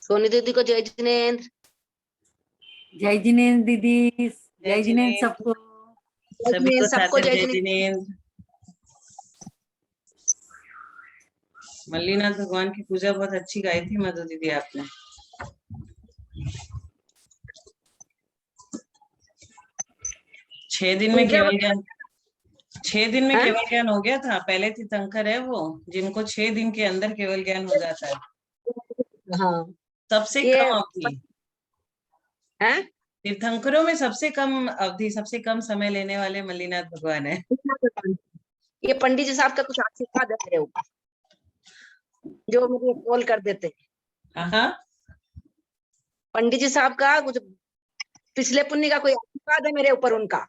सोनी दीदी को जय जिनेन्द्र। जय जिनेन्द्र दीदी, जय जिनेन्द्र सबको, सभी को सबको सादर जय जय जिनेन्द्र। जिनेन्द्र। मल्लीनाथ भगवान की पूजा बहुत अच्छी गाई थी मधु दीदी आपने। छह दिन में केवल ज्ञान, 6 दिन में केवल ज्ञान हो गया था। पहले तीर्थंकर है वो जिनको 6 दिन के अंदर केवल ज्ञान हो जाता है। हाँ, सबसे ये कम अवधि है तीर्थंकरों में, सबसे कम अवधि, सबसे कम समय लेने वाले मल्लीनाथ भगवान है। ये पंडित जी साहब का कुछ आशीर्वाद है मेरे ऊपर, जो मुझे कॉल कर देते हैं। हाँ, पंडित जी साहब का कुछ पिछले पुण्य का कोई आशीर्वाद है मेरे ऊपर उनका,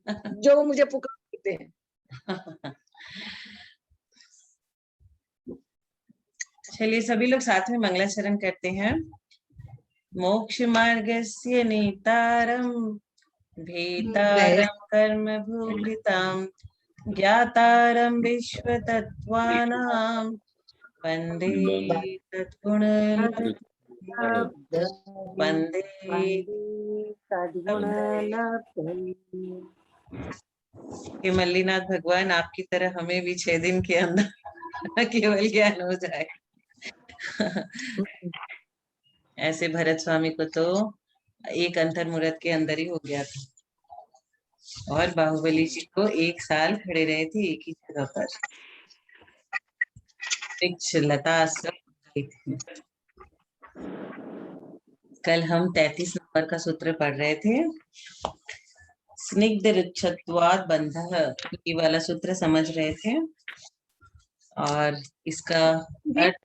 जो मुझे पुकार देते हैं। चलिए सभी लोग साथ में मंगलाचरण करते हैं। मोक्ष मार्गस्य नेतारम भेतारम कर्म भूभृताम ज्ञातारम विश्वतत्त्वानां वंदे तद्गुण वंदे कि मल्लीनाथ भगवान आपकी तरह हमें भी 6 दिन के अंदर केवल ज्ञान हो जाए। ऐसे भरत स्वामी को तो एक अंतर मुहूर्त के अंदर ही हो गया था, और बाहुबली जी को 1 साल खड़े रहे थे एक ही जगह पर। वृक्ष लता सब गई थी। कल हम 33 नंबर का सूत्र पढ़ रहे थे। स्निग्ध रुक्षत्वात् बंधः, ये वाला सूत्र समझ रहे थे, और इसका अर्थ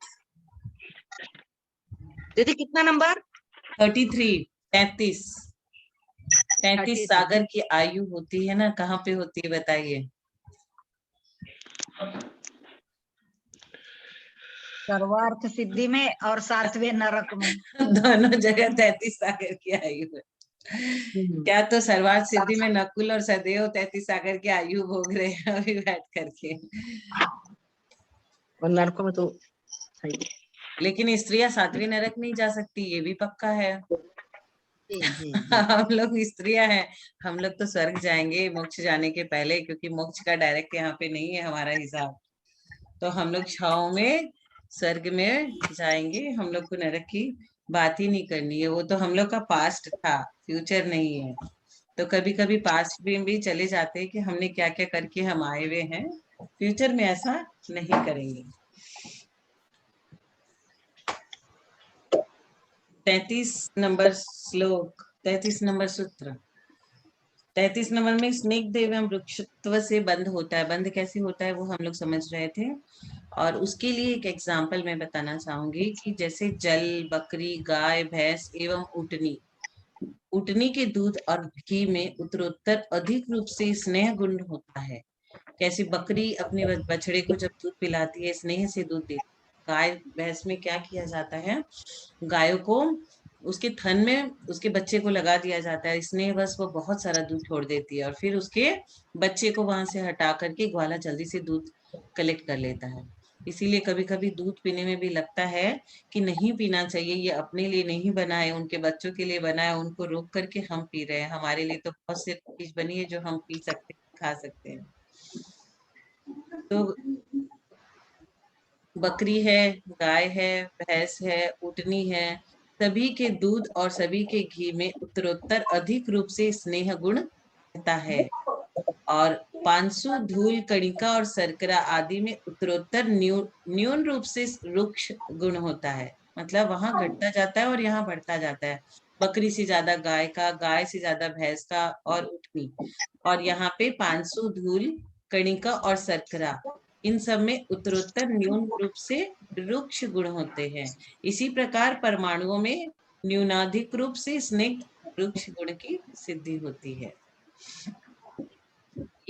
दीदी कितना नंबर? 33, 33 सागर की आयु होती है ना, कहाँ पे होती है बताइए? सर्वार्थ सिद्धि में और 7वें नरक में। दोनों जगह 33 सागर की आयु है। क्या तो सर्वार्थ सिद्धि में नकुल और सदैव 33 सागर की आयु भोग रहे हैं अभी बैठ करके, और नरकों में तो लेकिन स्त्रियां 7वें नरक नहीं जा सकती, ये भी पक्का है। हम लोग स्त्रियां हैं, हम लोग तो स्वर्ग जाएंगे मोक्ष जाने के पहले, क्योंकि मोक्ष का डायरेक्ट यहाँ पे नहीं है हमारा हिसाब। तो हम लोग छाओ में स्वर्ग में जाएंगे, हम लोग को नरक की बात ही नहीं करनी है। वो तो हम लोग का पास्ट था, फ्यूचर नहीं है। तो कभी कभी पास्ट में भी चले जाते हैं कि हमने क्या क्या करके हम आए हुए हैं, फ्यूचर में ऐसा नहीं करेंगे। 33 नंबर श्लोक, 33 नंबर सूत्र। 33 नंबर में स्निग्ध एवं वृक्षत्व से बंध होता है। बंध कैसे होता है वो हम लोग समझ रहे थे, और उसके लिए एक एग्जाम्पल मैं बताना चाहूंगी कि जैसे जल, बकरी, गाय, भैंस एवं ऊँटनी, ऊँटनी के दूध और घी में उत्तरोत्तर अधिक रूप से स्नेह गुण होता है। कैसे बकरी अपने बछड़े को जब दूध पिलाती है, स्नेह से दूध देती है। गाय भैंस में क्या किया जाता है, गायों को उसके थन में उसके बच्चे को लगा दिया जाता है, स्नेह बस वो बहुत सारा दूध छोड़ देती है, और फिर उसके बच्चे को वहां से हटा करके ग्वाला जल्दी से दूध कलेक्ट कर लेता है। इसीलिए कभी कभी दूध पीने में भी लगता है कि नहीं पीना चाहिए, ये अपने लिए नहीं बना है, उनके बच्चों के लिए बना है, उनको रोक करके हम पी रहे हैं। हमारे लिए तो बहुत सी चीज बनी है जो हम पी सकते हैं, खा सकते हैं। तो बकरी है, गाय है, भैंस है, ऊँटनी है, सभी के दूध और सभी के घी में उत्तरोत्तर अधिक रूप से स्नेह गुण रहता है, और 500 धूल, कणिका और शर्करा आदि में उत्तरोत्तर न्यून रूप से रुक्ष गुण होता है। मतलब वहां घटता जाता है और यहाँ बढ़ता जाता है। बकरी से ज्यादा गाय का, गाय से ज्यादा भैंस का और ऊँटनी, और यहाँ पे 500 धूल, कणिका और शर्करा, इन सब में उत्तरोत्तर न्यून रूप से रुक्ष गुण होते हैं। इसी प्रकार परमाणुओं में न्यूनाधिक रूप से स्निग्ध रुक्ष गुण की सिद्धि होती है।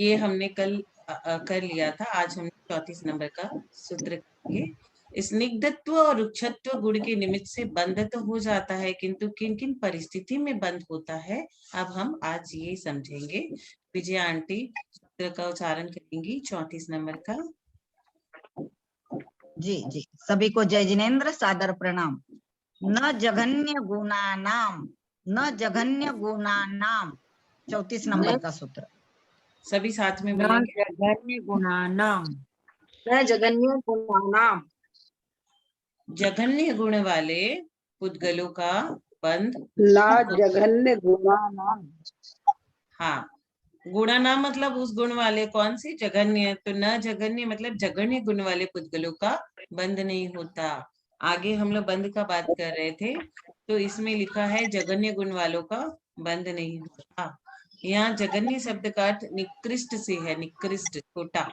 ये हमने कल कर लिया था। आज हम 34 नंबर का सूत्र करेंगे। स्निग्धत्व और रुक्षत्व गुण के निमित्त से बंध तो हो जाता है, किंतु किन किन परिस्थिति में बंध होता है, अब हम आज ये समझेंगे। विजय आंटी सूत्र का उच्चारण करेंगी 34 नंबर का। जी जी, सभी को जय जिनेन्द्र, सादर प्रणाम। न जघन्य गुणानाम, न जघन्य गुणानाम, 34 नंबर का सूत्र। सभी साथ में न बोलेंगे। जघन्य गुणानाम, न जगन्य गुणानाम, जघन्य गुण वाले पुद्गलों का बंध ला जघन्य गुणानाम। हाँ, गुणानाम मतलब उस गुण वाले, कौन सी? जघन्य। तो न जघन्य मतलब जघन्य गुण वाले पुद्गलों का बंध नहीं होता। आगे हम लोग बंध का बात कर रहे थे, तो इसमें लिखा है जघन्य गुण वालों का बंध नहीं होता। यहाँ जघन्य शब्द का अर्थ निकृष्ट से है, निकृष्ट छोटा,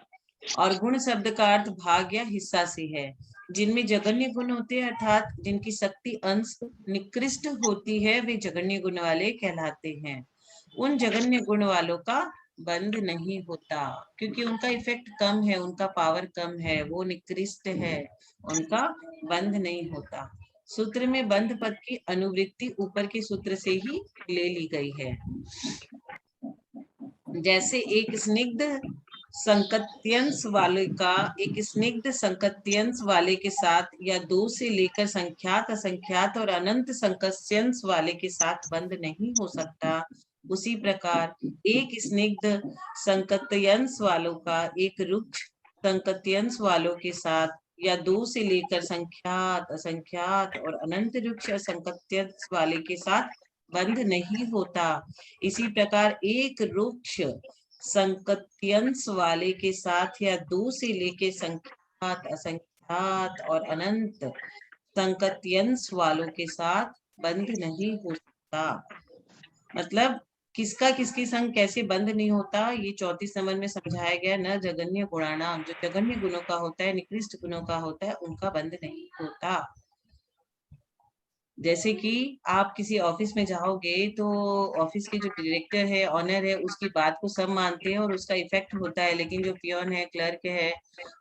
और गुण शब्द का अर्थ भाग या हिस्सा से है। जिनमें जघन्य गुण होते हैं अर्थात जिनकी शक्ति अंश निकृष्ट होती है, वे जघन्य गुण वाले कहलाते हैं। उन जघन्य गुण वालों का बंध नहीं होता, क्योंकि उनका इफेक्ट कम है, उनका पावर कम है, वो निकृष्ट है, उनका बंध नहीं होता। सूत्र में बंध पद की अनुवृत्ति ऊपर के सूत्र से ही ले ली गई है। जैसे एक स्निग्ध संकत्यंश वाले का एक स्निग्ध संकत्यंश वाले के साथ या दो से लेकर संख्यात, असंख्यात और अनंत संकत्यंश वाले के साथ बंध नहीं हो सकता, उसी प्रकार एक स्निग्ध संकत्यंश वालों का एक रुक्ष संकत्यंश वालों के साथ या दो से लेकर संख्यात, असंख्यात और अनंत रुक्ष संकत्यंश वाले के साथ बंध नहीं होता। इसी प्रकार एक रुक्ष संकत्यंश वाले के साथ या दो से लेके संख्यात, असंख्यात और अनंत संकत्यंश वालों के साथ बंध नहीं हो सकता। मतलब किसका किसके संग कैसे बंध नहीं होता, ये 34 नंबर में समझाया गया। न जघन्य गुणानाम, जो जघन्य गुणों का होता है, निकृष्ट गुणों का होता है, उनका बंध नहीं होता। जैसे कि आप किसी ऑफिस में जाओगे तो ऑफिस के जो डायरेक्टर है, ऑनर है, उसकी बात को सब मानते हैं और उसका इफेक्ट होता है, लेकिन जो पियोन है, क्लर्क है,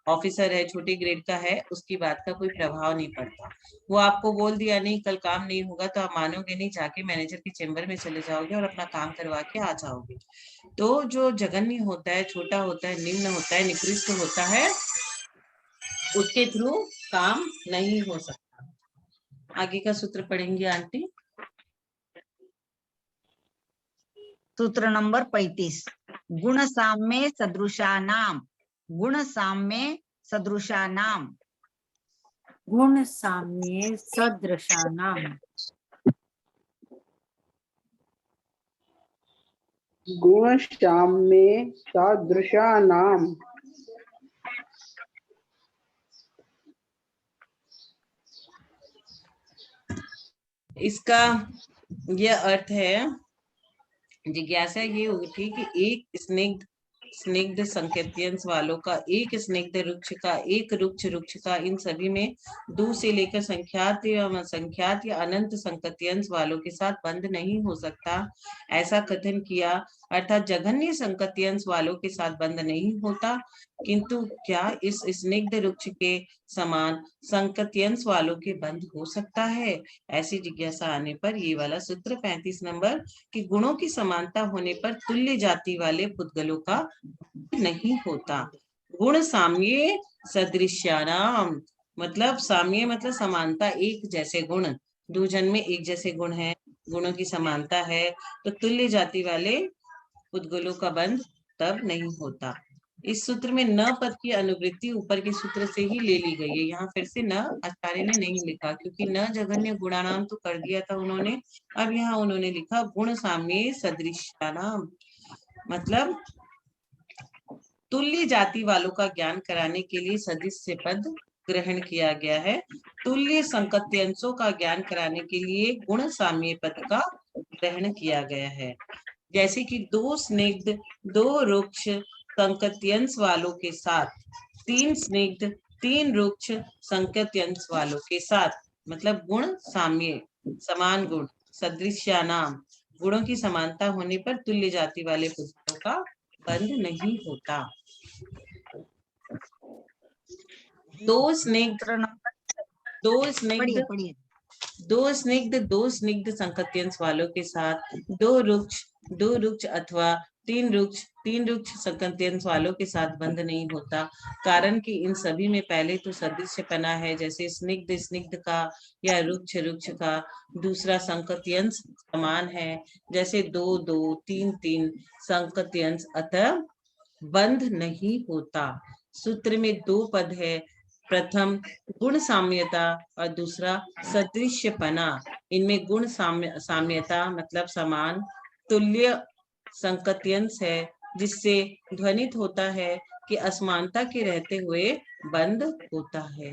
ऑफिसर है, छोटे ग्रेड का है, उसकी बात का कोई प्रभाव नहीं पड़ता। वो आपको बोल दिया नहीं कल काम नहीं होगा तो आप मानोगे नहीं, जाके मैनेजर के चेम्बर में चले जाओगे और अपना काम करवा के आ जाओगे। तो जो जघन्य होता है, छोटा होता है, निम्न होता है, निकृष्ट होता है, उसके थ्रू काम नहीं हो सकता। आगे का सूत्र पढ़ेंगे आंटी। सूत्र नंबर 35, गुण साम्य सदृशानाम, गुण साम्य सदृशानाम, गुण साम्ये सदृशानाम, गुण साम्ये सदृशानाम। इसका यह अर्थ है, जिज्ञासा ये उठी कि एक स्निग्ध संकेत्यंश वालों का, एक स्निग्ध रुक्ष का, एक रुक्ष का, इन सभी में दो से लेकर संख्यात या असंख्यात या अनंत संकत्यंश वालों के साथ बंध नहीं हो सकता, ऐसा कथन किया। अर्थात जघन्य संकत्यंश वालों के साथ बंध नहीं होता, किंतु क्या इस स्निग्ध रुक्ष के समान संकत्यंश वालों के बंध हो सकता है? ऐसी जिज्ञासा आने पर ये वाला सूत्र 35 नंबर कि गुणों की समानता होने पर तुल्य जाति वाले पुद्गलों का नहीं होता। गुण साम्ये सदृश्यानाम, मतलब साम्य मतलब समानता, एक जैसे गुण, दो जन में एक जैसे गुण है, गुणों की समानता है, तो तुल्य जाति वाले पुद्गलों का बंध तब नहीं होता। इस सूत्र में न पद की अनुवृत्ति ऊपर के सूत्र से ही ले ली गई है। यहाँ फिर से न आचार्य ने नहीं लिखा, क्योंकि न जघन्य गुणानाम तो कर दिया था उन्होंने। अब यहाँ उन्होंने लिखा गुण साम्ये सदृशानाम, मतलब तुल्य जाति वालों का ज्ञान कराने के लिए सदृश्य पद ग्रहण किया गया है। तुल्य संकत्यंशों का ज्ञान कराने के लिए गुण साम्य पद का ग्रहण किया गया है। जैसे कि दो स्निग्ध, दो रुक्ष संकत्यंश वालों के साथ, तीन स्निग्ध, तीन रुक्ष संकत्यंश वालों के साथ, मतलब गुण साम्य, समान गुण, सदृश्यानाम, गुणों की समानता होने पर तुल्य जाति वाले पुद्गलों का बंध नहीं होता। दो स्निग्ध, दो स्निग्ध संकत्यंश वालों के साथ दो रुक्ष अथवा तीन रुक्ष संकत्यंश वालों के साथ बंध नहीं होता, कारण कि इन सभी में पहले तो सदृश्यपना है, जैसे स्निग्ध स्निग्ध का या रुक्ष रुक्ष का। दूसरा संकत्यंश समान है, जैसे दो दो, तीन तीन संकत्यंश, अतः बंध नहीं होता। सूत्र में दो पद है, प्रथम गुण साम्यता और दूसरा सदृश्यपना। इनमें गुण साम्यता मतलब समान, तुल्य संकत्यंश है, जिससे ध्वनित होता है कि असमानता के रहते हुए बंद होता है।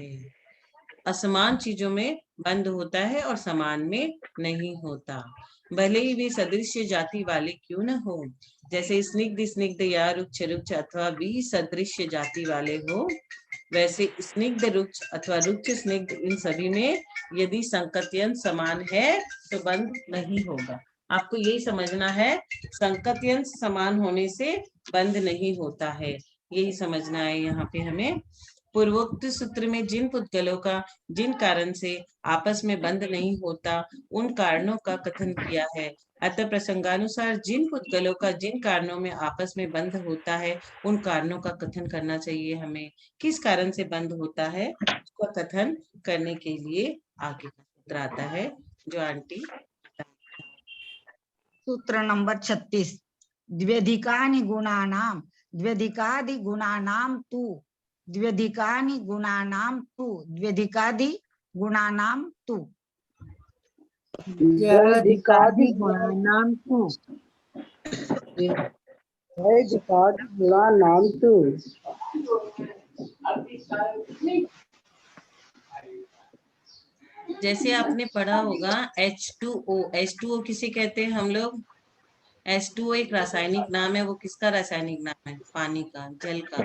असमान चीजों में बंद होता है और समान में नहीं होता, भले ही वे सदृश्य जाति वाले क्यों न हो। जैसे स्निग्ध स्निग्ध या रुक्ष रुक्ष अथवा विसदृश्य जाति वाले हो, वैसे स्निग्ध रुक्ष अथवा रुक्ष स्निग्ध इन सभी में यदि संकत्यंश समान है तो बंद नहीं होगा। आपको यही समझना है, संकत्यंश समान होने से बंद नहीं होता है, यही समझना है यहाँ पे हमें। पूर्वोक्त सूत्र में जिन पुद्गलों का जिन कारण से आपस में बंद नहीं होता, उन कारणों का कथन किया है। अतः प्रसंगानुसार जिन पुद्गलों का जिन कारणों में आपस में बंद होता है, उन कारणों का कथन करना चाहिए हमें। किस कारण से बंद होता है उसका कथन करने के लिए आगे का सूत्र आता है, जो आंटी सूत्र नंबर 36। द्व्यधिकानि गुणानां द्व्यधिकादि गुणानां तु द्व्यधिकानि गुणानां तु द्व्यधिकादि गुणानां तु द्व्यधिकादि गुणानां तु द्वैधिकादि गुणानां तु जैसे आपने पढ़ा होगा H2O, H2O किसे कहते हैं हम लोग? H2O एक रासायनिक नाम है। वो किसका रासायनिक नाम है? पानी का, जल का।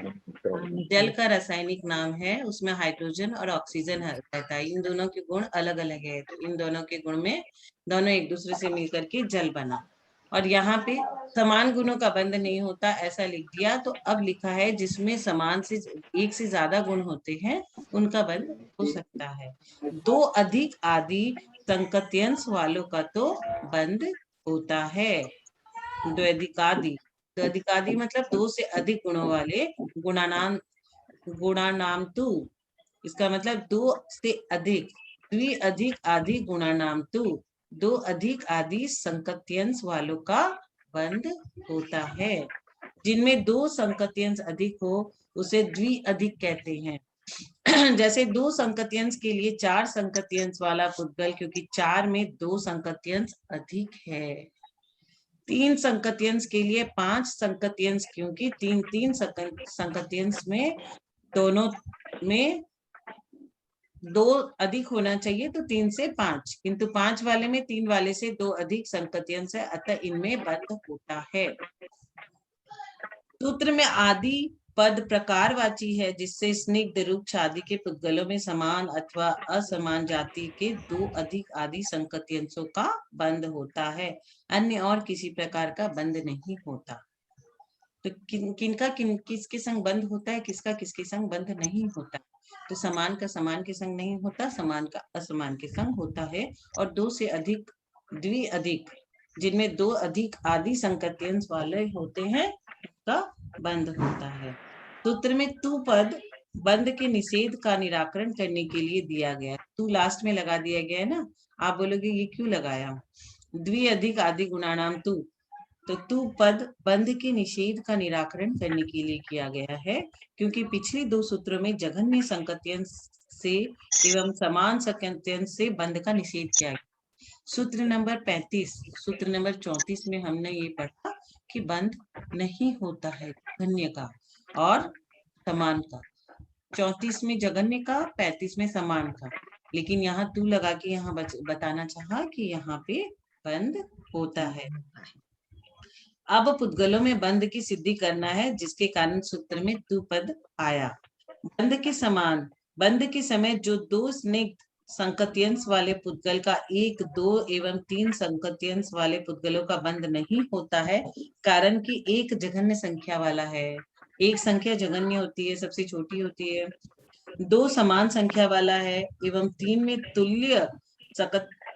जल का रासायनिक नाम है, उसमें हाइड्रोजन और ऑक्सीजन रहता है। इन दोनों के गुण अलग अलग है, तो इन दोनों के गुण में दोनों एक दूसरे से मिलकर के जल बना। और यहाँ पे समान गुणों का बंध नहीं होता ऐसा लिख दिया, तो अब लिखा है जिसमें समान से एक से ज्यादा गुण होते हैं उनका बंध हो सकता है। दो अधिक आदि संकत्यंश वालों का तो बंध होता है। द्वैधिकादि, द्वैधिकादि मतलब दो से अधिक गुणों वाले, गुणानाम तु, इसका मतलब दो से अधिक, द्वि अधिक आदि गुणानाम तु, दो अधिक आदि संकत्यंश वालों का बंध होता है। जिनमें दो संकत्यंश अधिक हो उसे द्वि अधिक कहते हैं। जैसे दो संकत्यंश के लिए चार संकत्यंश वाला पुद्गल, क्योंकि चार में दो संकत्यंश अधिक है। तीन संकत्यंश के लिए पांच संकत्यंश, क्योंकि तीन तीन संकत्यंश में दोनों में दो अधिक होना चाहिए, तो तीन से पांच, किंतु पांच वाले में तीन वाले से दो अधिक संकत्यंश है, अतः इनमें बंध होता है। सूत्र में आदि पद प्रकारवाची है, जिससे स्निग्ध रुक्ष आदि के पुद्गलों में समान अथवा असमान जाति के दो अधिक आदि संकत्यंशों का बंध होता है, अन्य और किसी प्रकार का बंध नहीं होता। तो किनका किसके संग बंध होता है, किसका किसके संग बंध नहीं होता? तो समान का समान के संग नहीं होता, समान का असमान के संग होता है। और दो से अधिक, द्वि अधिक, जिनमें दो अधिक आदि संकत्यंश वाले होते हैं का बंध होता है। सूत्र में तू पद बंध के निषेध का निराकरण करने के लिए दिया गया। तू लास्ट में लगा दिया गया है ना। आप बोलोगे ये क्यों लगाया? द्वि अधिक आदि गुणानाम तू, तो तू पद बंध के निषेध का निराकरण करने के लिए किया गया है, क्योंकि पिछले दो सूत्रों में जघन्य संकत्यंश से एवं समान संकत्यंश से बंध का निषेध किया गया। सूत्र नंबर 35, सूत्र नंबर 34 में हमने ये पढ़ा कि बंध नहीं होता है जघन्य का और समान का। 34 में जघन्य का, 35 में समान का, लेकिन यहाँ तू लगा के यहाँ बताना चाहा कि यहाँ पे बंध होता है। अब पुद्गलों में बंध की सिद्धि करना है, जिसके कारण सूत्र में तू पद आया। बंध के समान, बंध के समय जो दो स्निग्ध संकत्यंश वाले पुद्गल का एक, दो एवं तीन संकत्यंश वाले पुद्गलों का बंध नहीं होता है, कारण कि एक जघन्य संख्या वाला है। एक संख्या जघन्य होती है, सबसे छोटी होती है। दो समान संख्या वाला है एवं तीन में तुल्य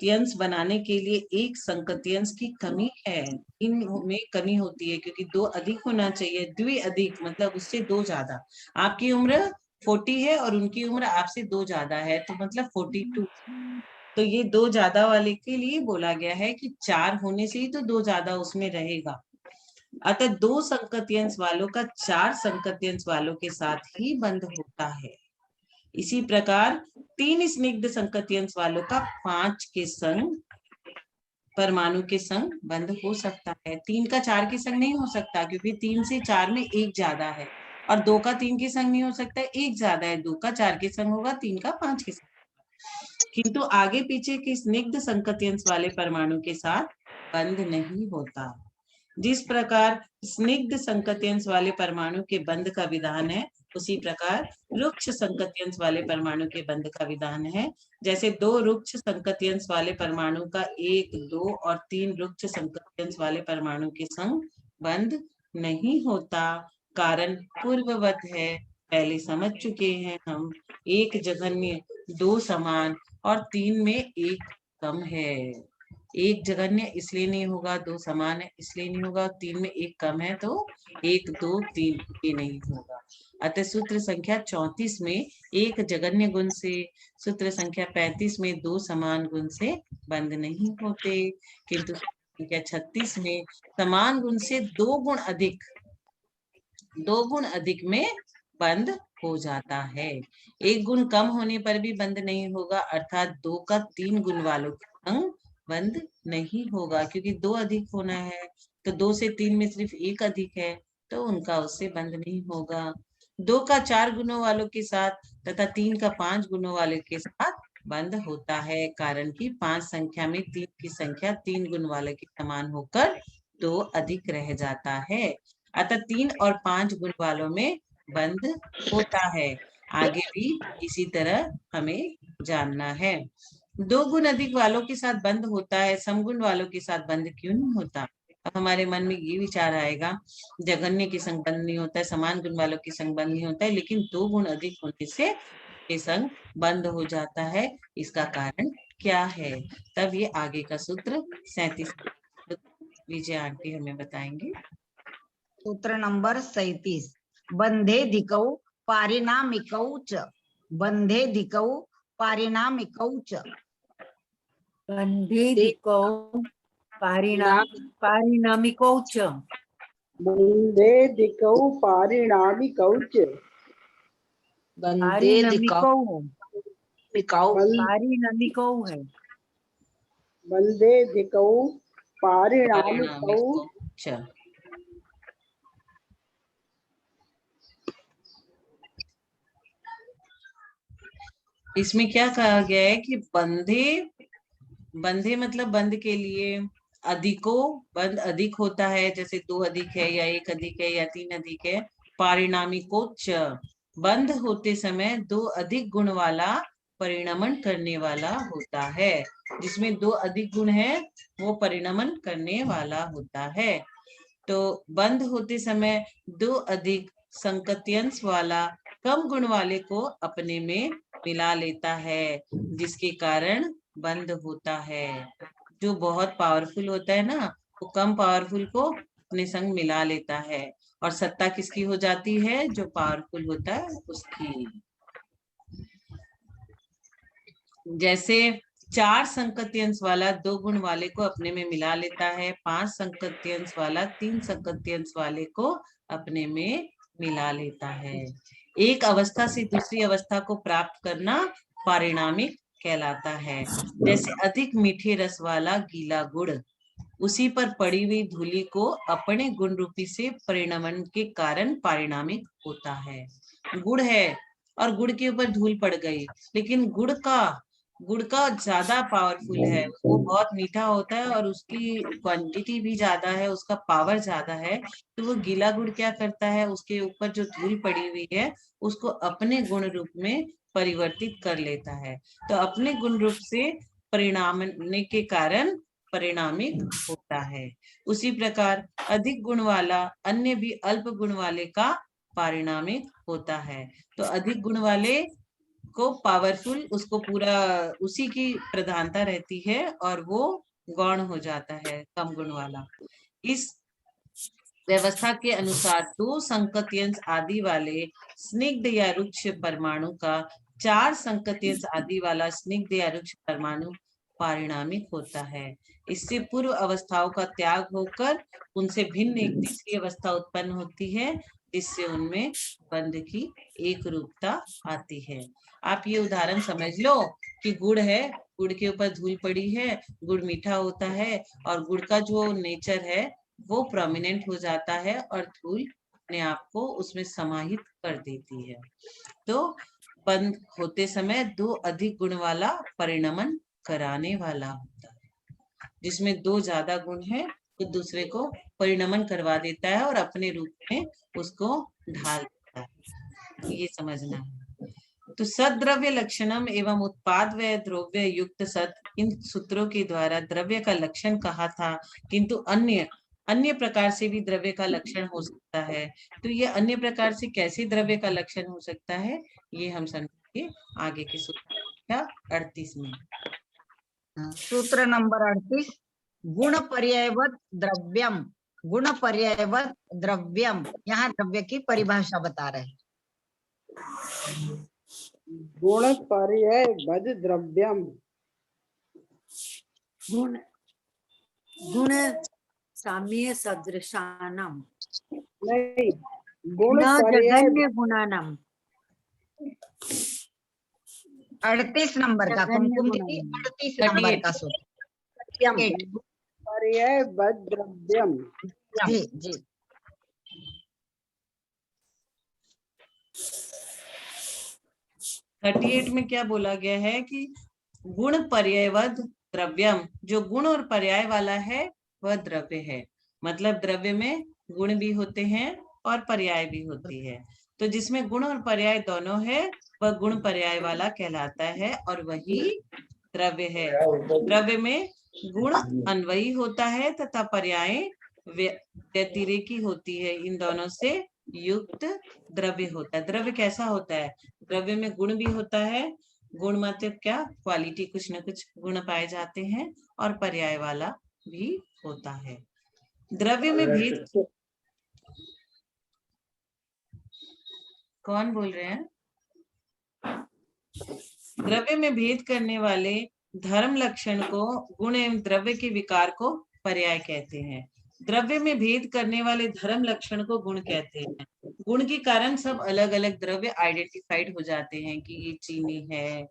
संकत्यंश बनाने के लिए एक संकत्यंश की कमी है, इनमें कमी होती है, क्योंकि 2 अधिक होना चाहिए, द्वि अधिक मतलब उससे 2 ज्यादा। आपकी उम्र 40 है और उनकी उम्र आपसे 2 ज्यादा है, तो मतलब 42। तो ये 2 ज्यादा वाले के लिए बोला गया है कि 4 होने से ही तो 2 ज्यादा उसमें रहेगा। अतः 2 संकत्यंश वालों का 4 संकत्यंश वालों के साथ ही बंध होता है। इसी प्रकार 3 स्निग्ध संकत्यंश वालों का 5 के संग परमाणु के संग बंध हो सकता है। 3 का 4 के संग नहीं हो सकता, क्योंकि 3 से 4 में 1 ज्यादा है, और 2 का 3 के संग नहीं हो सकता, 1 ज्यादा है। 2 का 4 के संग होगा, 3 का 5 के संग। किंतु आगे पीछे के स्निग्ध संकत्यंश वाले परमाणु के साथ बंध नहीं होता। जिस प्रकार स्निग्ध संकत्यंश वाले परमाणु के बंध का विधान है, उसी प्रकार रुक्ष संकत्यंश वाले परमाणु के बंध का विधान है। जैसे 2 रुक्ष संकत्यंश वाले परमाणु का 1, 2 और 3 रुक्ष संकत्यंश वाले परमाणु के संग बंध नहीं होता। कारण पूर्ववत है, पहले समझ चुके हैं हम। 1 जघन्य, 2 समान और 3 में 1 कम है। 1 जघन्य इसलिए नहीं होगा, 2 समान है इसलिए नहीं होगा, 3 में 1 कम है, तो 1, 2, 3 ये नहीं होगा। अतः सूत्र संख्या 34 में 1 जघन्य गुण से, सूत्र संख्या 35 में 2 समान गुण से बंध नहीं होते, किंतु संख्या 36 में समान गुण से 2 गुण अधिक में बंध हो जाता है। 1 गुण कम होने पर भी बंध नहीं होगा, अर्थात 2 का 3 गुण वालों के संग बंध नहीं होगा, क्योंकि 2 अधिक होना है, तो 2 से 3 में सिर्फ 1 अधिक है, तो उनका उससे बंध नहीं होगा। 2 का 4 गुणों वालों के साथ तथा 3 का 5 गुणों वाले के साथ बंध होता है, कारण कि 5 संख्या में 3 की संख्या 3 गुण वाले के समान होकर 2 अधिक रह जाता है। अतः 3 और 5 गुण वालों में बंध होता है। आगे भी इसी तरह हमें जानना है। 2 गुण अधिक वालों के साथ बंध होता है, समगुण वालों के साथ बंध क्यों नहीं होता? अब हमारे मन में ये विचार आएगा, जघन्य के संग बंध नहीं होता है, समान गुण वालों के संग बंध नहीं होता है, लेकिन 2 गुण अधिक होने से के संग बंध हो जाता है, इसका कारण क्या है? तब ये आगे का सूत्र 37 विजय आंटी हमें बताएंगे। सूत्र नंबर 37। बंधे धिकौ पारिणामिकौ च, बंधे धिकौ पारिणामिकौ च। बंधे धिकौ पारिणामिकौ च। बंधे धिकौ पारिणामिकौ च। बंदे दिखाओ दिखाओ पारिणामिकौ है। बंधे धिकौ पारिणामिकौ च। इसमें क्या कहा गया है कि बंधे मतलब बंध के लिए अधिको, बंध अधिक होता है, जैसे 2 अधिक है या 1 अधिक है या 3 अधिक है। पारिणामिको च, बंध होते समय 2 अधिक गुण वाला परिणमन करने वाला होता है। जिसमें 2 अधिक गुण है वो परिणमन करने वाला होता है। तो बंध होते समय 2 अधिक संकत्यंश वाला कम गुण वाले को अपने में मिला लेता है, जिसके कारण बंध होता है। जो बहुत पावरफुल होता है ना, वो कम पावरफुल को अपने संग मिला लेता है, और सत्ता किसकी हो जाती है? जो पावरफुल होता है उसकी। जैसे 4 संकत्यंश वाला 2 गुण वाले को अपने में मिला लेता है, 5 संकत्यंश वाला 3 संकत्यंश वाले को अपने में मिला लेता है। एक अवस्था से दूसरी अवस्था को प्राप्त करना पारिणामिक कहलाता है। जैसे अधिक मीठे रस वाला गीला गुड़ उसी पर पड़ी हुई धूलि को अपने गुण रूपी से परिणमन के कारण पारिणामिक होता है। गुड़ है और गुड़ के ऊपर धूल पड़ गई, लेकिन गुड़ का ज्यादा पावरफुल है, वो बहुत मीठा होता है और उसकी क्वांटिटी भी ज्यादा है, उसका पावर ज्यादा है। तो वो गीला गुड़ क्या करता है, उसके ऊपर जो धूल पड़ी हुई है उसको अपने गुण रूप में परिवर्तित कर लेता है। तो अपने गुण रूप से परिणामने के कारण परिणामिक होता है। उसी प्रकार अधिक गुण वाला अन्य भी अल्प गुण वाले का पारिणामिक होता है। तो अधिक गुण वाले को पावरफुल, उसको पूरा उसी की प्रधानता रहती है और वो गौण हो जाता है, कम गुण वाला। इस व्यवस्था के अनुसार दो संकत्यंश आदि वाले स्निग्ध या रुक्ष परमाणु का चार संकत्यंश आदि वाला स्निग्ध या रुक्ष परमाणु पारिणामिक होता है। इससे पूर्व अवस्थाओं का त्याग होकर उनसे भिन्न एक तीसरी अवस्था उत्पन्न होती है, जिससे उनमें बंध की एक रूपता आती है। आप ये उदाहरण समझ लो कि गुड़ है, गुड़ के ऊपर धूल पड़ी है, गुड़ मीठा होता है और गुड़ का जो नेचर है वो प्रोमिनेंट हो जाता है और धूल अपने आप को उसमें समाहित कर देती है। तो बंद होते समय दो अधिक गुण वाला परिणमन कराने वाला होता है। जिसमें दो ज्यादा गुण है तो दूसरे को परिणमन करवा देता है और अपने रूप में उसको ढाल देता है। ये समझना है। तो सद्द्रव्य लक्षणम एवं उत्पाद व द्रव्य युक्त सत, इन सूत्रों के द्वारा द्रव्य का लक्षण कहा था, किंतु अन्य प्रकार से भी द्रव्य का लक्षण हो सकता है। तो ये अन्य प्रकार से कैसे द्रव्य का लक्षण हो सकता है, ये हम समझेंगे आगे के सूत्र 38 में। सूत्र नंबर 38, गुण पर्यायवत द्रव्यम। गुण पर्यायवत द्रव्यम, यहाँ द्रव्य की परिभाषा बता रहे हैं। गुण पर्याय बद द्रव्यम। गुण गुण साम्य सदृशानाम नहीं, गुण न पर्याय जघन्य गुणानाम। 38 नंबर का जघन्य कुमकुम गुण दीदी, नहीं। 38 नंबर का सूत्र। यम। 8 पर्याय बद द्रव्यम। जी जी। में क्या बोला गया है कि गुण पर्यायवद द्रव्यम, जो गुण और पर्याय वाला है वह द्रव्य है। मतलब द्रव्य में गुण भी होते हैं और पर्याय भी होती है। तो जिसमें गुण और पर्याय दोनों है वह गुण पर्याय वाला कहलाता है और वही द्रव्य है। द्रव्य में गुण अन्वयी होता है तथा पर्याय व्यतिरेकी होती है। इन दोनों से युक्त द्रव्य होता है। द्रव्य कैसा होता है? द्रव्य में गुण भी होता है, गुण मतलब क्या, क्वालिटी, कुछ न कुछ गुण पाए जाते हैं, और पर्याय वाला भी होता है। द्रव्य में भेद, कौन बोल रहे हैं? द्रव्य में भेद करने वाले धर्म लक्षण को गुण एवं द्रव्य के विकार को पर्याय कहते हैं। द्रव्य में भेद करने वाले धर्म लक्षण को गुण कहते हैं। गुण के कारण सब अलग अलग द्रव्य आइडेंटिफाइड हो जाते हैं कि ये चीनी है,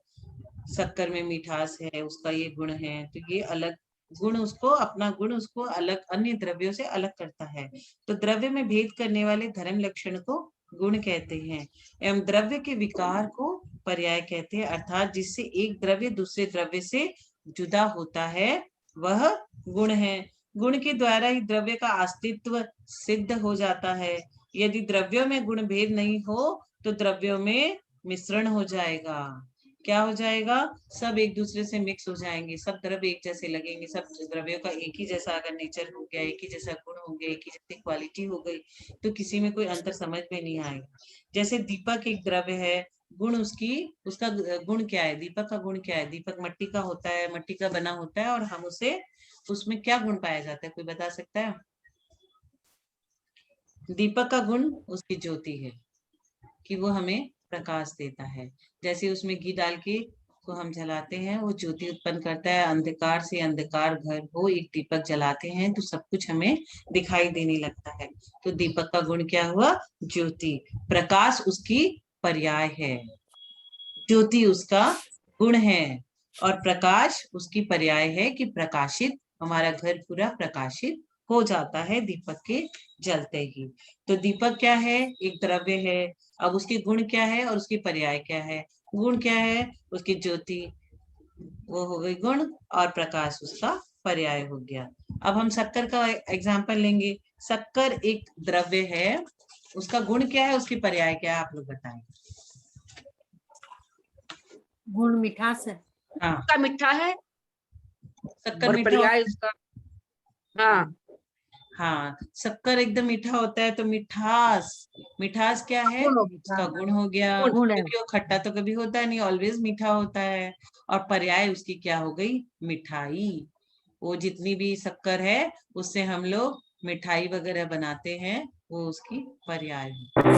शक्कर में मिठास है, उसका ये गुण है। तो ये अलग गुण, उसको अपना गुण उसको अलग अन्य द्रव्यों से अलग करता है। तो द्रव्य में भेद करने वाले धर्म लक्षण को गुण कहते हैं एवं द्रव्य के विकार को पर्याय कहते हैं। अर्थात जिससे एक द्रव्य दूसरे द्रव्य से जुदा होता है वह गुण है। गुण के द्वारा ही द्रव्य का अस्तित्व सिद्ध हो जाता है। यदि द्रव्यों में गुण भेद नहीं हो तो द्रव्यों में मिश्रण हो जाएगा। क्या हो जाएगा? सब एक दूसरे से मिक्स हो जाएंगे, सब द्रव्य एक जैसे लगेंगे, सब द्रव्यों का एक ही जैसा अगर नेचर हो गया, एक ही जैसा गुण हो गया, एक ही जैसी क्वालिटी हो गई, तो किसी में कोई अंतर समझ में नहीं आएगा। जैसे दीपक एक द्रव्य है, गुण उसका गुण क्या है? दीपक का गुण क्या है? दीपक मिट्टी का होता है, मिट्टी का बना होता है, और हम उसमें क्या गुण पाया जाता है, कोई बता सकता है? दीपक का गुण उसकी ज्योति है कि वो हमें प्रकाश देता है। जैसे उसमें घी डाल के को हम जलाते हैं, वो ज्योति उत्पन्न करता है। अंधकार से अंधकार घर हो, एक दीपक जलाते हैं तो सब कुछ हमें दिखाई देने लगता है। तो दीपक का गुण क्या हुआ? ज्योति। प्रकाश उसकी पर्याय है, ज्योति उसका गुण है, और प्रकाश उसकी पर्याय है कि प्रकाशित, हमारा घर पूरा प्रकाशित हो जाता है दीपक के जलते ही। तो दीपक क्या है? एक द्रव्य है। अब उसके गुण क्या है और उसकी पर्याय क्या है? गुण क्या है? उसकी ज्योति, वो हो गई गुण, और प्रकाश उसका पर्याय हो गया। अब हम शक्कर का एग्जाम्पल लेंगे। शक्कर एक द्रव्य है, उसका गुण क्या है, उसकी पर्याय क्या है, आप लोग बताएं। गुण मिठास है। हाँ, का मीठा है शक्कर और मीठा पर्याय उसका, हाँ हाँ, शक्कर एकदम मीठा होता है तो मिठास, मिठास क्या है, गुण हो गया। उसका गुण हो गया, गुण है। क्योंकि वो खट्टा तो कभी होता नहीं, ऑलवेज मीठा होता है। और पर्याय उसकी क्या हो गई, मिठाई। वो जितनी भी शक्कर है उससे हम लोग मिठाई वगैरह बनाते हैं, वो उसकी पर्याय है।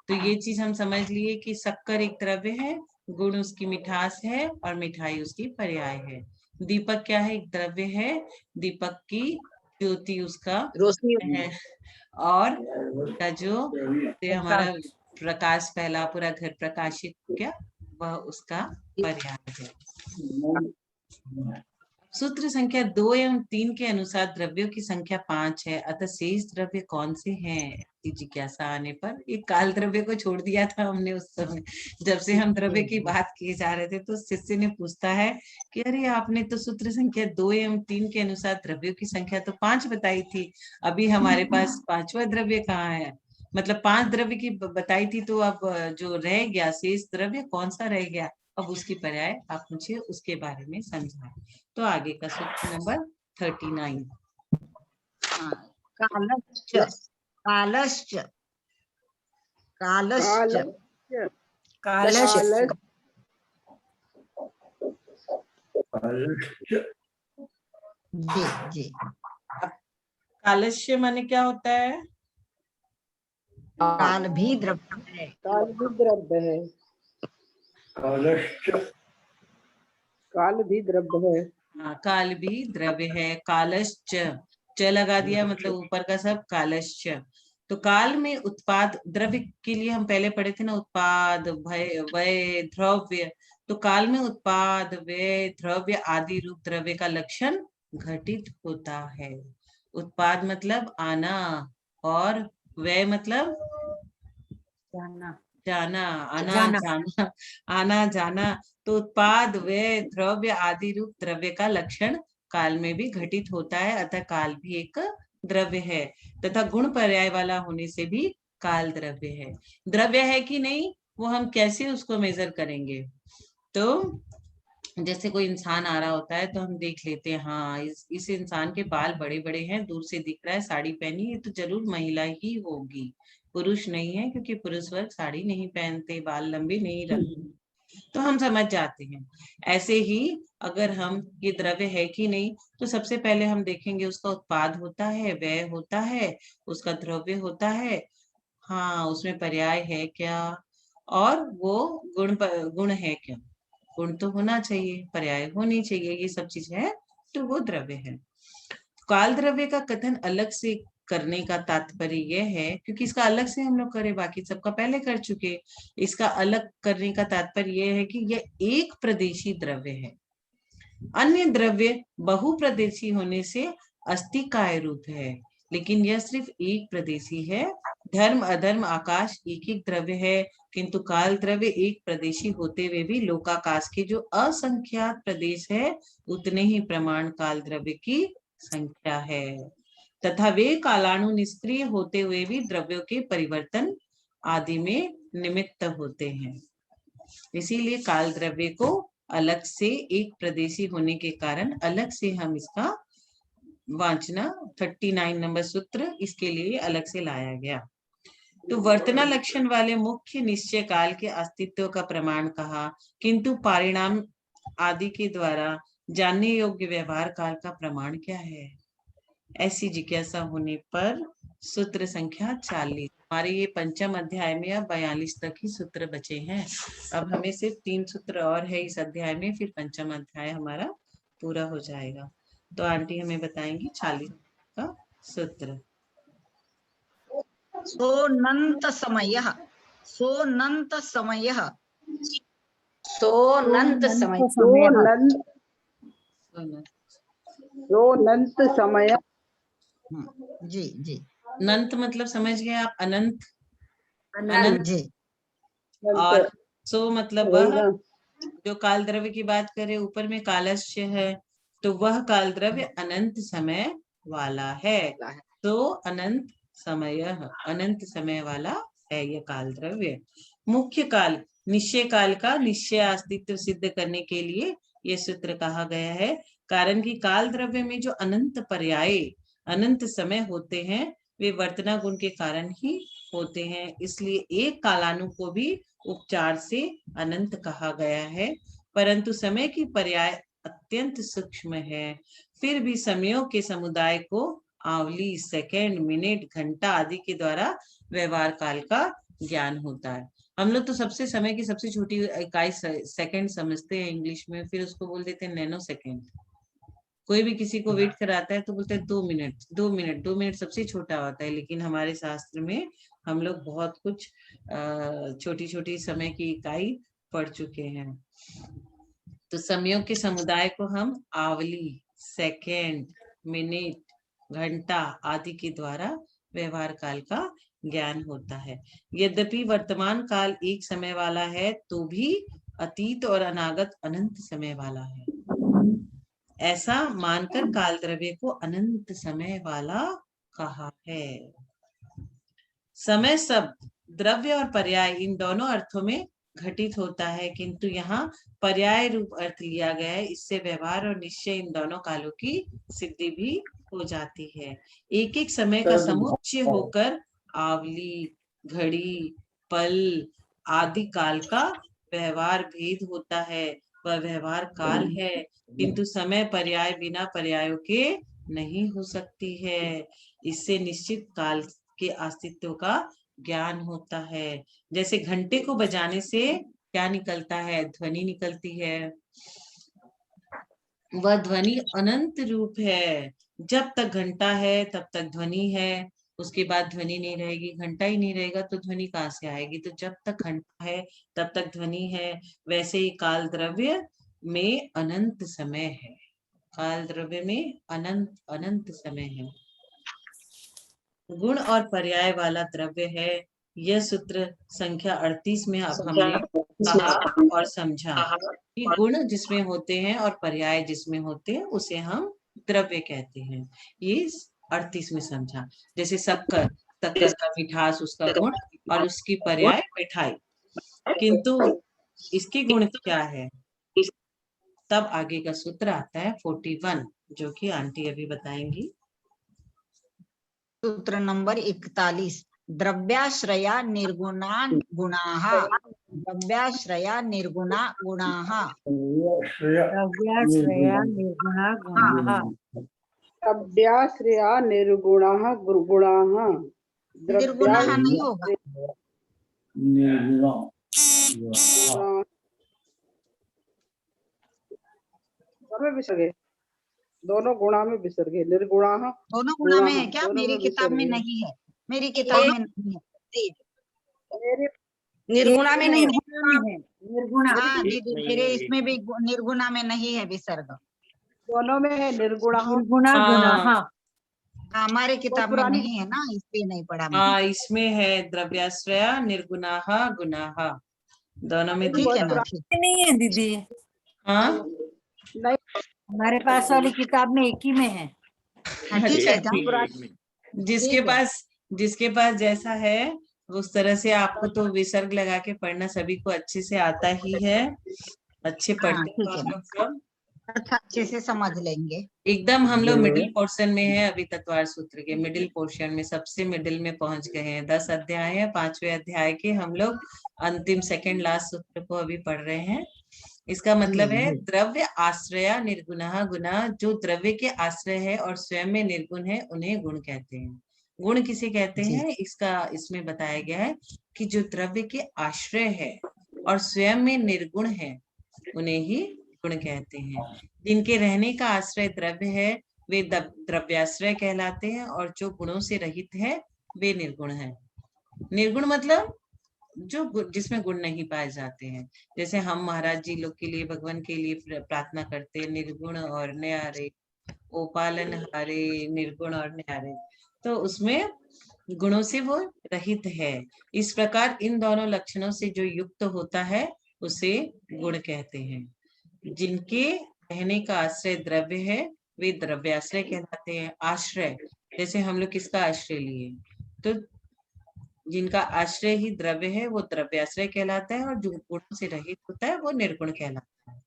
तो ये चीज हम समझ लिए कि शक्कर एक द्रव्य है, गुण उसकी मिठास है और मिठाई उसकी पर्याय है। दीपक क्या है, एक द्रव्य है, दीपक की ज्योति उसका रोशनी है, और का जो से हमारा प्रकाश फैला, पूरा घर प्रकाशित हो गया, वह उसका पर्याय है। सूत्र संख्या 2 एवं 3 के अनुसार द्रव्यों की संख्या 5 है, अतः शेष द्रव्य कौन से हैं? जिज्ञासा आने पर एक काल द्रव्य को छोड़ दिया था हमने उस समय, जब से हम द्रव्य की बात किए जा रहे थे, तो शिष्य ने पूछता है कि अरे आपने तो सूत्र संख्या 2 एवं 3 के अनुसार द्रव्यों की संख्या तो 5 बताई थी, अभी हमारे पास 5वां द्रव्य कहाँ है? मतलब 5 द्रव्य की बताई थी, तो अब जो रह गया शेष द्रव्य कौन सा रह गया, अब उसकी पर्याय आप मुझे उसके बारे में समझाएं। तो आगे का सूत्र नंबर 39। कालश्च, कालश्च, कालश्च, कालश्च, जी जी। कालस्य माने क्या होता है? काल भी द्रव्य है। काल भी द्रव्य है, काल भी द्रव्य है। हाँ, काल भी द्रव्य है। कालश्च, च लगा दिया, मतलब ऊपर का सब कालश्च। तो काल में उत्पाद द्रव्य के लिए हम पहले पढ़े थे ना, उत्पाद, भय, वय, द्रव्य। तो काल में उत्पाद, व्यय, द्रव्य आदि रूप द्रव्य का लक्षण घटित होता है। उत्पाद मतलब आना, और व्यय मतलब जाना, जाना, आना जाना। जाना, आना जाना। तो उत्पाद, व्यय, द्रव्य आदि रूप द्रव्य का लक्षण काल में भी घटित होता है, अतः काल भी एक द्रव्य है, तथा गुण पर्याय वाला होने से भी काल द्रव्य है। द्रव्य है कि नहीं, वो हम कैसे उसको मेजर करेंगे? तो जैसे कोई इंसान आ रहा होता है तो हम देख लेते हैं, हाँ इस इंसान के बाल बड़े बड़े हैं, दूर से दिख रहा है, साड़ी पहनी है, तो जरूर महिला ही होगी, पुरुष नहीं है, क्योंकि पुरुष वर्ग साड़ी नहीं पहनते, बाल लंबे नहीं रखते, तो हम समझ जाते हैं। ऐसे ही अगर हम ये द्रव्य है कि नहीं, तो सबसे पहले हम देखेंगे उसका उत्पाद होता है, व्यय होता है, उसका द्रव्य होता है, हाँ उसमें पर्याय है क्या, और वो गुण है क्या, गुण तो होना चाहिए, पर्याय होनी चाहिए, ये सब चीज है, तो वो द्रव्य है। काल द्रव्य का कथन अलग से करने का तात्पर्य यह है, क्योंकि इसका अलग से हम लोग करें, बाकी सबका पहले कर चुके, इसका अलग करने का तात्पर्य यह है कि यह एक प्रदेशी द्रव्य है। अन्य द्रव्य बहुप्रदेशी होने से अस्तिकाय रूप है, लेकिन यह सिर्फ एक प्रदेशी है। धर्म, अधर्म, आकाश एक एक द्रव्य है, किंतु काल द्रव्य एक प्रदेशी होते हुए भी लोकाकाश के जो असंख्यात प्रदेश है, उतने ही प्रमाण काल द्रव्य की संख्या है, तथा वे कालाणु निष्क्रिय होते हुए भी द्रव्यों के परिवर्तन आदि में निमित्त होते हैं। इसीलिए काल द्रव्य को अलग से एक प्रदेशी होने के कारण अलग से हम इसका वांचना 39 नंबर सूत्र इसके लिए अलग से लाया गया। तो वर्तना लक्षण वाले मुख्य निश्चय काल के अस्तित्व का प्रमाण कहा, किंतु परिणाम आदि के द्वारा जानने योग्य व्यवहार काल का प्रमाण क्या है? ऐसी जिज्ञासा होने पर सूत्र संख्या 40, हमारे ये पंचम अध्याय में अब 42 तक ही सूत्र बचे हैं। अब हमें सिर्फ 3 सूत्र और है इस अध्याय में, फिर पंचम अध्याय हमारा पूरा हो जाएगा। तो आंटी हमें बताएंगी 40 का सूत्र। सोनंत समयः, सोनंत समयः, सोनंत समय, सो नंत समय, जी जी अनंत मतलब समझ गए आप, अनंत, अनंत, जी। और सो मतलब वही वह, ना, जो काल द्रव्य की बात करें, ऊपर में कालस्य है, तो वह काल द्रव्य अनंत समय वाला है, तो अनंत समय, अनंत समय वाला है यह काल द्रव्य। मुख्य काल, निश्चय काल का निश्चय अस्तित्व सिद्ध करने के लिए यह सूत्र कहा गया है, कारण कि काल द्रव्य में जो अनंत पर्याय अनंत समय होते हैं वे वर्तना गुण के कारण ही होते हैं, इसलिए एक कालानु को भी उपचार से अनंत कहा गया है। परंतु समय की पर्याय अत्यंत सूक्ष्म है, फिर भी समयों के समुदाय को आवली, सेकंड, मिनट, घंटा आदि के द्वारा व्यवहार काल का ज्ञान होता है। हम लोग तो सबसे समय की सबसे छोटी इकाई सेकंड समझते हैं इंग्लिश में, फिर उसको बोल देते हैं नैनो सेकंड। कोई भी किसी को वेट कराता है तो बोलते हैं 2 मिनट, 2 मिनट, 2 मिनट सबसे छोटा होता है, लेकिन हमारे शास्त्र में हम लोग बहुत कुछ छोटी छोटी समय की इकाई पढ़ चुके हैं। तो समयों के समुदाय को हम आवली, सेकंड, मिनट, घंटा आदि के द्वारा व्यवहार काल का ज्ञान होता है। यद्यपि वर्तमान काल एक समय वाला है, तो भी अतीत और अनागत अनंत समय वाला है। ऐसा मानकर काल द्रव्य को अनंत समय वाला कहा है। समय शब्द द्रव्य और पर्याय इन दोनों अर्थों में घटित होता है, किंतु यहाँ पर्याय रूप अर्थ लिया गया है। इससे व्यवहार और निश्चय इन दोनों कालों की सिद्धि भी हो जाती है। एक एक समय का समुच्चय होकर आवली, घड़ी, पल आदि काल का व्यवहार भेद होता है, वह व्यवहार काल है, किंतु समय पर्याय बिना पर्यायों के नहीं हो सकती है। इससे निश्चित काल के अस्तित्व का ज्ञान होता है। जैसे घंटे को बजाने से क्या निकलता है? ध्वनि निकलती है। वह ध्वनि अनंत रूप है। जब तक घंटा है तब तक ध्वनि है, उसके बाद ध्वनि नहीं रहेगी। घंटा ही नहीं रहेगा तो ध्वनि कहाँ से आएगी? तो जब तक घंटा है तब तक ध्वनि है। वैसे ही काल द्रव्य में अनंत समय है। काल द्रव्य में अनंत अनंत समय है। गुण और पर्याय वाला द्रव्य है। यह सूत्र संख्या 38 में अब हमने कहा और समझा कि गुण जिसमें होते हैं और पर्याय जिसमें होते हैं उसे हम द्रव्य कहते हैं। ये 38 में समझा। जैसे शक्कर, शक्कर का मिठास उसका गुण और उसकी पर्याय मिठाई, किंतु इसके गुण क्या है? तब आगे का सूत्र आता है 41, जो कि आंटी अभी बताएंगी। सूत्र नंबर 41, द्रव्याश्रया निर्गुणा गुणाः। द्रव्याश्रया निर्गुणा गुणाः। द्रव्याश्रया निर्गुणा गुणाः। द्रव्याश्रया निर्गुणाः गुणाः। निर्गुणाः नहीं होगा, दोनों गुणा में विसर्गे। निर्गुणाः दोनों गुणा में है क्या? दोनों मेरी में किताब में विसर्ग है। नहीं है, मेरी किताब में नहीं है। मेरे निर्गुणा में नहीं है। निर्गुणा में है, निर्गुणा। हाँ दीदी, मेरे इसमें भी निर्गुणा में नहीं है विसर्ग। दोनों में है निर्गुणाः। निर्गुणा गुणाः। हमारे किताब में पुरानी- नहीं है ना, इसलिए नहीं पढ़ा मैंने। हाँ, इसमें है द्रव्याश्रया निर्गुणाः गुणाः, दोनों में ठीक है ना, पुरानी- ठीक। नहीं है दीदी, हाँ, नहीं, हमारे पास वाली किताब में एक ही में है। हाँ, ठीक अच्छा, है जा। ठीक। जिसके ठीक है। जिसके पास जैसा है उस तरह से आपको तो विसर्ग लगा के पढ़ना सभी को अच्छे से आता ही है। अच्छे हाँ, पढ़ते ठीक हो है आप ना, लोग सब। अच्छा अच्छे से समझ लेंगे। एकदम हम लोग मिडिल पोर्शन में है अभी, तत्वार सूत्र के मिडिल पोर्शन में, सबसे मिडिल में पहुंच गए हैं। 10 अध्याय है, 5वें अध्याय के हम लोग अंतिम सेकंड लास्ट सूत्र को अभी पढ़ रहे हैं। इसका मतलब है द्रव्य आश्रया निर्गुणः गुणः। जो द्रव्य के आश्रय है और स्वयं में निर्गुण है उन्हें गुण कहते हैं। गुण किसे कहते हैं इसका इसमें बताया गया है कि जो द्रव्य के आश्रय है और स्वयं में निर्गुण है उन्हें ही गुण कहते हैं। जिनके रहने का आश्रय द्रव्य है वे द्रव्याश्रय कहलाते हैं, और जो गुणों से रहित है वे निर्गुण है। निर्गुण मतलब जो जिसमें गुण नहीं पाए जाते हैं। जैसे हम महाराज जी लोग के लिए, भगवान के लिए प्रार्थना करते हैं, निर्गुण और न्यारे, ओ पालन हारे, निर्गुण और न्यारे, तो उसमें गुणों से वो रहित है। इस प्रकार इन दोनों लक्षणों से जो युक्त होता है उसे गुण कहते हैं। जिनके रहने का आश्रय द्रव्य है वे द्रव्याश्रय कहलाते हैं। आश्रय, जैसे हम लोग किसका आश्रय लिए, तो जिनका आश्रय ही द्रव्य है वो द्रव्याश्रय कहलाता है, और जो गुणों से रहित होता है वो निर्गुण कहलाता है।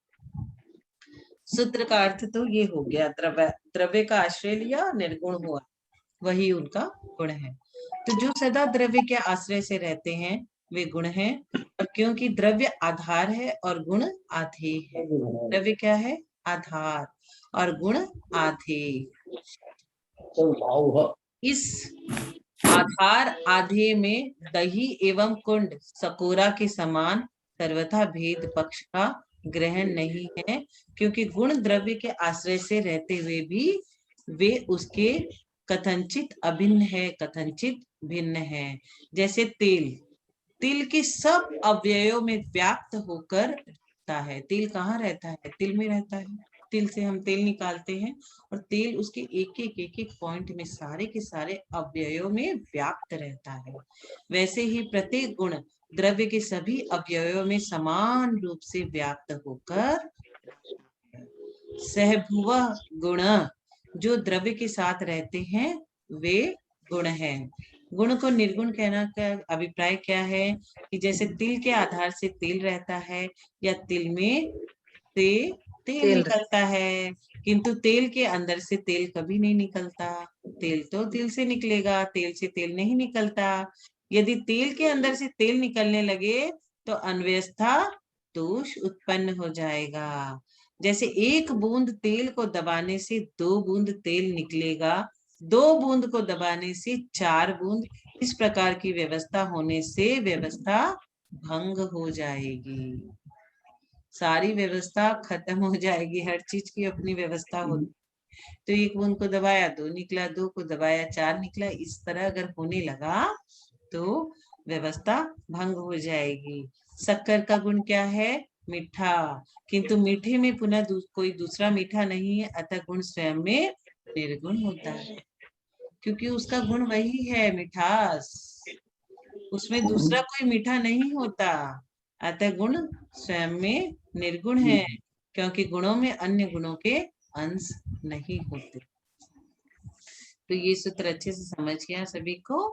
सूत्र का अर्थ तो ये हो गया, द्रव्य द्रव्य का आश्रय लिया, निर्गुण हुआ, वही उनका गुण है। तो जो सदा द्रव्य के आश्रय से रहते हैं वे गुण हैं, और क्योंकि द्रव्य आधार है और गुण आधे है। द्रव्य क्या है? आधार, और गुण आधे। इस आधार आधे में दही एवं कुंड सकोरा के समान सर्वथा भेद पक्ष का ग्रहण नहीं है, क्योंकि गुण द्रव्य के आश्रय से रहते हुए भी वे उसके कथनचित अभिन्न है, कथनचित भिन्न है। जैसे तेल, तिल के सब अवयवों में व्याप्त होकर रहता है। तिल कहाँ रहता है? तिल में रहता है। तिल से हम तेल निकालते हैं, और तेल उसके एक एक पॉइंट में सारे के सारे अवयवों में व्याप्त रहता है। वैसे ही प्रत्येक गुण द्रव्य के सभी अवयवों में समान रूप से व्याप्त होकर सहभुव गुण, जो द्रव्य के साथ रहते हैं वे गुण हैं। गुण को निर्गुण कहना का अभिप्राय क्या है कि जैसे तिल के आधार से तेल रहता है, या तिल में से तेल निकलता है, किंतु तेल के अंदर से तेल कभी नहीं निकलता। तेल तो तिल से निकलेगा, तेल से तेल नहीं निकलता। यदि तेल के अंदर से तेल निकलने लगे तो अनवस्था दोष उत्पन्न हो जाएगा। जैसे एक बूंद तेल को दबाने से 2 बूंद तेल निकलेगा, 2 बूंद को दबाने से 4 बूंद, इस प्रकार की व्यवस्था होने से व्यवस्था भंग हो जाएगी। सारी व्यवस्था खत्म हो जाएगी। हर चीज की अपनी व्यवस्था होती। तो एक बूंद को दबाया 2 निकला, 2 को दबाया 4 निकला। इस तरह अगर होने लगा तो व्यवस्था भंग हो जाएगी। शक्कर का गुण क्या है? मीठा, किंतु मीठे में पुनः कोई दूसरा मीठा नहीं है, अतः गुण स्वयं में निर्गुण होता है, क्योंकि उसका गुण वही है मिठास, उसमें दूसरा कोई मीठा नहीं होता। अतः गुण स्वयं में निर्गुण है, क्योंकि गुणों में अन्य गुणों के अंश नहीं होते। तो ये सूत्र अच्छे से समझ गया सभी को।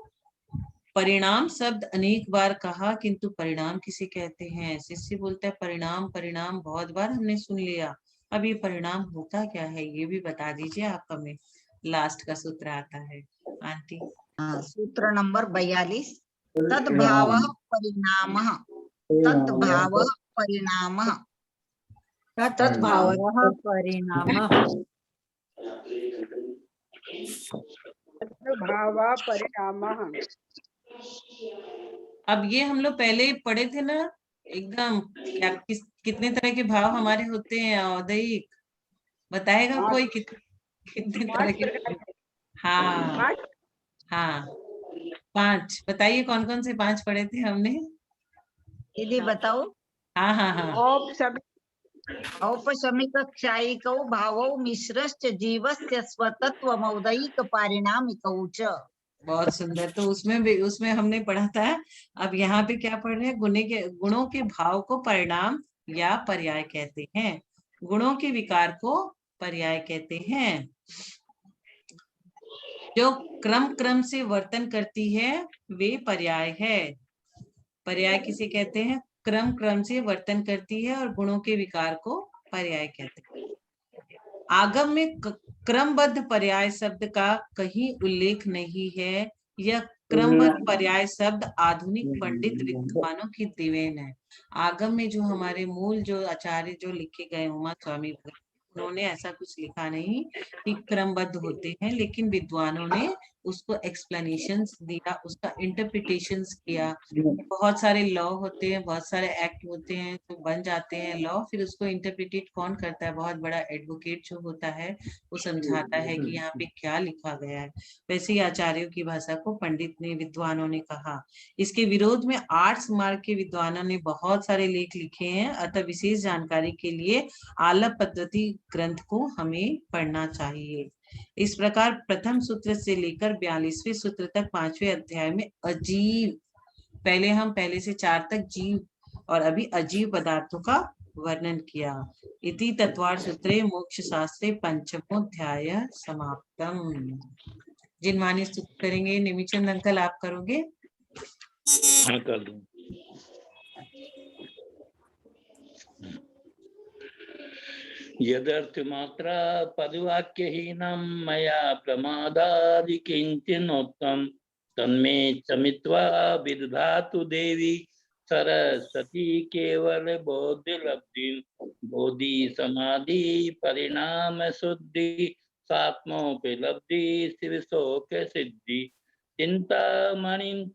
परिणाम शब्द अनेक बार कहा, किंतु परिणाम किसे कहते हैं? शिष्य बोलता है परिणाम परिणाम, बहुत बार हमने सुन लिया, अब ये परिणाम होता क्या है ये भी बता दीजिए आप हमें। लास्ट का सूत्र आता है आंटी। सूत्र नंबर 42, तद्भावः परिणामः, तद्भावः परिणामः, तद्भावः परिणामः। भावा परिणामः। अब ये हम लोग पहले पढ़े थे ना एकदम, क्या कितने तरह के भाव हमारे होते हैं? औदयिक बताएगा कोई? कितने तरह के? हाँ हाँ 5 बताइए, कौन कौन से 5 पढ़े थे हमने? दीदी बताओ। हाँ हाँ हाँ औपशमिक क्षायिकौ भावौ मिश्रश्च जीवस्य स्वतत्वमौदयिक पारिणामिकौ च। बहुत सुंदर। तो उसमें हमने पढ़ा था। अब यहाँ पे क्या पढ़ रहे हैं? गुणों के भाव को परिणाम या पर्याय कहते हैं, गुणों के विकार को पर्याय कहते हैं। जो क्रम से वर्तन करती है वे पर्याय है। पर्याय किसे कहते हैं? क्रम से वर्तन करती है, और गुणों के विकार को पर्याय कहते हैं। आगम में क्रमबद्ध पर्याय शब्द का कहीं उल्लेख नहीं है। यह क्रमबद्ध पर्याय शब्द आधुनिक पंडित विद्वानों की देन है। आगम में जो हमारे मूल जो आचार्य जो लिखे गए उमा स्वामी, उन्होंने ऐसा कुछ लिखा नहीं कि क्रमबद्ध होते हैं, लेकिन विद्वानों ने उसको एक्सप्लेनेशंस दिया, उसका इंटरप्रिटेशंस किया। बहुत सारे लॉ होते हैं, बहुत सारे एक्ट होते हैं, तो बन जाते हैं लॉ, फिर उसको इंटरप्रिटेट कौन करता है? बहुत बड़ा एडवोकेट जो होता है वो समझाता है कि यहाँ पे क्या लिखा गया है। वैसे ही आचार्यों की भाषा को पंडित ने, विद्वानों ने कहा। इसके विरोध में आर्ट्स मार्ग के विद्वानों ने बहुत सारे लेख लिखे हैं। अतः विशेष जानकारी के लिए आलप पद्धति ग्रंथ को हमें पढ़ना चाहिए। इस प्रकार प्रथम सूत्र से लेकर 42वें सूत्र तक 5वें अध्याय में अजीव, पहले से 4 तक जीव और अभी अजीव पदार्थों का वर्णन किया। इति तत्वार्थ सूत्रे मोक्ष शास्त्रे पंचमोध्याय समाप्तम। जिनवानी सूत्र करेंगे निमिचंद अंकल, आप करोगे? हाँ कर दूं। यदर्थ मात्रा पदवाक्यहीनं मया प्रमादादि किंचिनोक्तं तन्मे चमित्वा विदधातु देवी सरस्वती केवल बोधि लब्धि बोधि समाधि परिणाम शुद्धि सात्मोपलब्धि शिव शोक सिद्धि चिंतामणिं